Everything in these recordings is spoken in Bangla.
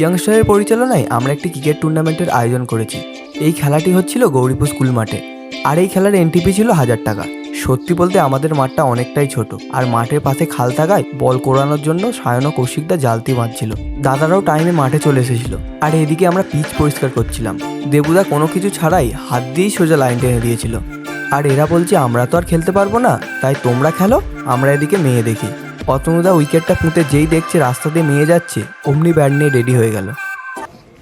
ইয়াংস্টারের পরিচালনায় আমরা একটি ক্রিকেট টুর্নামেন্টের আয়োজন করেছি। এই খেলাটি হচ্ছিল গৌরীপুর স্কুল মাঠে, আর এই খেলার এন্ট্রি ফি ছিল 1000 টাকা। সত্যি বলতে আমাদের মাঠটা অনেকটাই ছোট, আর মাঠের পাশে খাল থাকায় বল কোরানোর জন্য সায়ন ও কৌশিকদা জালতি বাঁধছিল। দাদারাও টাইমে মাঠে চলে এসেছিল, আর এদিকে আমরা পিচ পরিষ্কার করছিলাম। দেবুদা কোনো কিছু ছাড়াই হাত দিয়েই সোজা লাইন টেনে দিয়েছিল। আর এরা বলছে আমরা তো আর খেলতে পারবো না, তাই তোমরা খেলো, আমরা এদিকে মেয়ে দেখি। অতনুদা উইকেটটা পুঁতে যেই দেখছে রাস্তা দিয়ে মেয়ে যাচ্ছে, অমনি ব্যাট নিয়ে রেডি হয়ে গেল।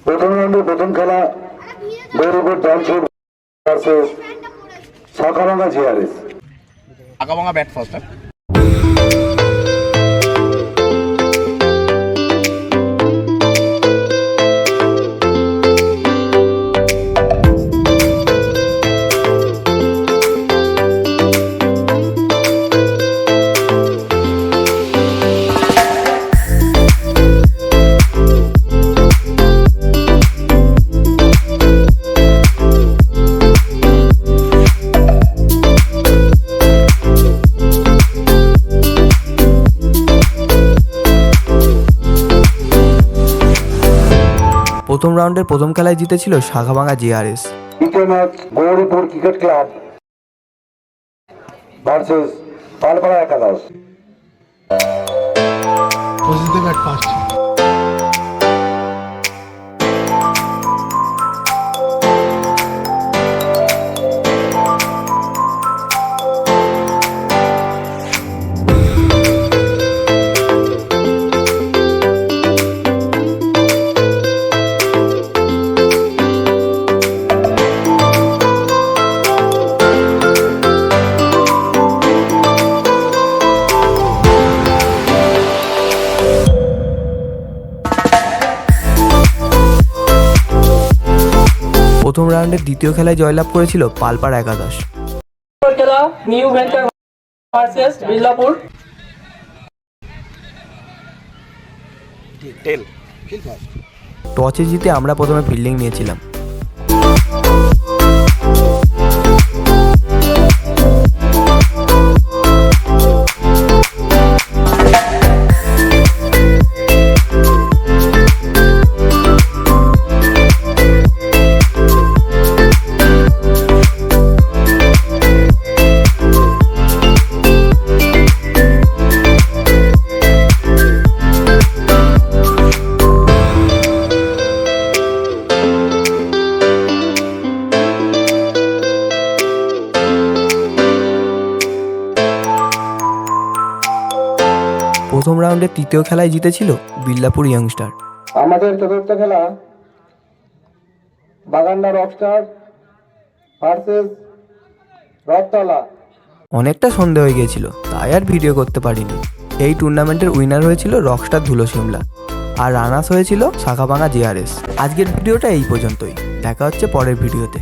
প্রথম রাউন্ডে প্রথম খেলা গৌরীপুর টনসুর versus Shakhabhanga GRS. Shakhabhanga bat first. প্রথম রাউন্ডের প্রথম খেলায় জিতেছিল শাখাভাঙা জিআরএস। দ্বিতীয় match Gauripur cricket club versus Palpara একাদশ। প্রথম রাউন্ডের দ্বিতীয় খেলায় জয়লাভ করেছিল পালপাড়া একাদশ। খেলা নিউ ভেঞ্চার ভার্সেস বিল্লাপুর। টসে জিতে আমরা প্রথমে ফিল্ডিং নিয়েছিলাম। প্রথম রাউন্ডের তৃতীয় খেলায় জিতেছিল বিল্লাপুর ইয়াংস্টার। আমাদের চতুর্থ খেলা বাগান্ডা রকস্টার ভার্সেস রথতলা। অনেকটা সন্দেহ হয়ে গিয়েছিল, তাই আর ভিডিও করতে পারিনি। এই টুর্নামেন্টের উইনার হয়েছিল রকস্টার ধুলো সিমলা, আর রানার্স হয়েছিল শাখাভাঙা জিআরএস। আজকের ভিডিওটা এই পর্যন্তই, দেখা হচ্ছে পরের ভিডিওতে।